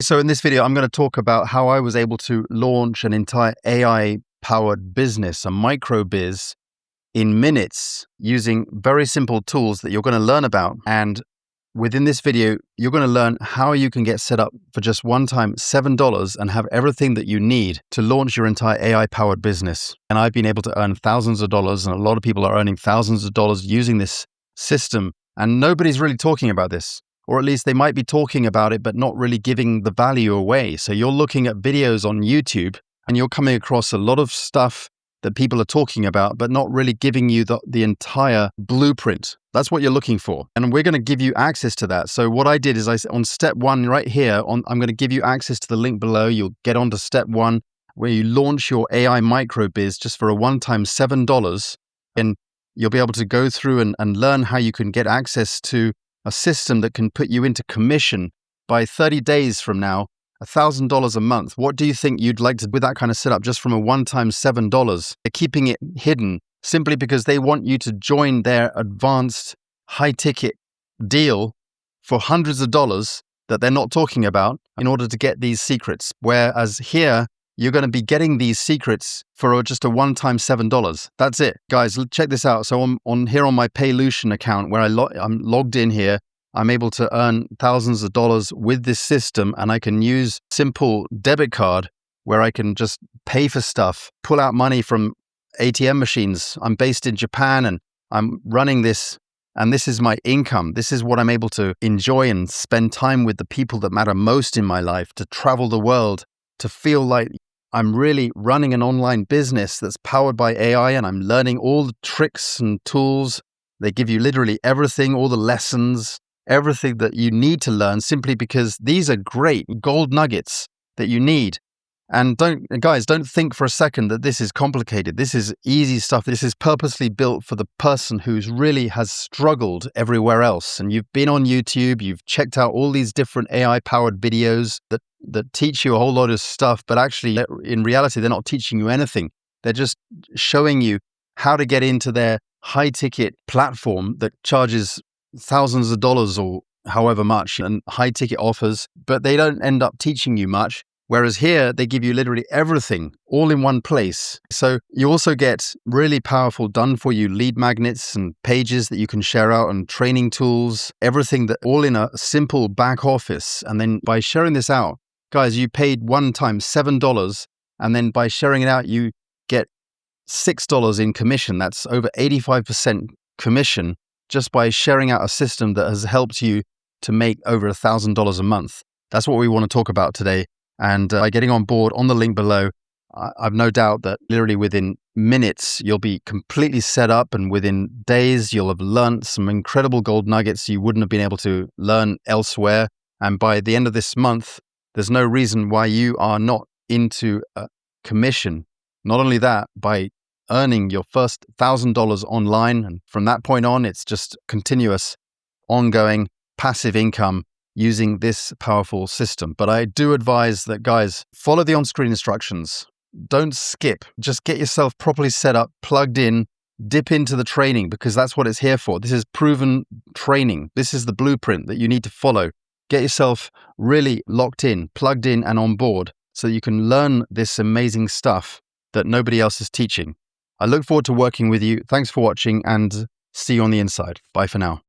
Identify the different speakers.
Speaker 1: So in this video, I'm going to talk about how I was able to launch an entire AI-powered business, a micro biz, in minutes using very simple tools that you're going to learn about. And within this video, you're going to learn how you can get set up for just one time $7 and have everything that you need to launch your entire AI-powered business. And I've been able to earn thousands of dollars, and a lot of people are earning thousands of dollars using this system. And nobody's really talking about this. Or at least they might be talking about it, but not really giving the value away. So you're looking at videos on YouTube and you're coming across a lot of stuff that people are talking about, but not really giving you the entire blueprint. That's what you're looking for. And we're going to give you access to that. So what I did is on step one right here, I'm going to give you access to the link below. You'll get onto step one where you launch your AI micro biz just for a one-time $7. And you'll be able to go through and learn how you can get access to a system that can put you into commission by 30 days from now, $1,000 a month. What do you think you'd like to, with that kind of setup, just from a one-time $7? They're keeping it hidden simply because they want you to join their advanced high-ticket deal for hundreds of dollars that they're not talking about in order to get these secrets. Whereas here, you're going to be getting these secrets for just a one-time $7. That's it. Guys, check this out. So on here on my Paylution account where I'm logged in here, I'm able to earn thousands of dollars with this system, and I can use simple debit card where I can just pay for stuff, pull out money from ATM machines. I'm based in Japan and I'm running this, and this is my income. This is what I'm able to enjoy and spend time with the people that matter most in my life, to travel the world, to feel like I'm really running an online business that's powered by AI, and I'm learning all the tricks and tools. They give you literally everything, all the lessons, everything that you need to learn, simply because these are great gold nuggets that you need. And don't think for a second that this is complicated. This is easy stuff. This is purposely built for the person who's really has struggled everywhere else. And you've been on YouTube, you've checked out all these different AI-powered videos that teach you a whole lot of stuff, but actually, in reality, they're not teaching you anything. They're just showing you how to get into their high-ticket platform that charges thousands of dollars or however much and high-ticket offers, but they don't end up teaching you much. Whereas here, they give you literally everything all in one place. So you also get really powerful done-for-you lead magnets and pages that you can share out, and training tools, everything that all in a simple back office. And then by sharing this out, guys, you paid one time $7, and then by sharing it out, you get $6 in commission. That's over 85% commission just by sharing out a system that has helped you to make over $1,000 a month. That's what we want to talk about today. And by getting on board on the link below, I've no doubt that literally within minutes, you'll be completely set up, and within days, you'll have learned some incredible gold nuggets you wouldn't have been able to learn elsewhere. And by the end of this month, there's no reason why you are not into a commission. Not only that, by earning your first $1,000 online, and from that point on, it's just continuous, ongoing, passive income using this powerful system. But I do advise that, guys, follow the on-screen instructions. Don't skip. Just get yourself properly set up, plugged in, dip into the training, because that's what it's here for. This is proven training. This is the blueprint that you need to follow. Get yourself really locked in, plugged in, and on board so you can learn this amazing stuff that nobody else is teaching. I look forward to working with you. Thanks for watching, and see you on the inside. Bye for now.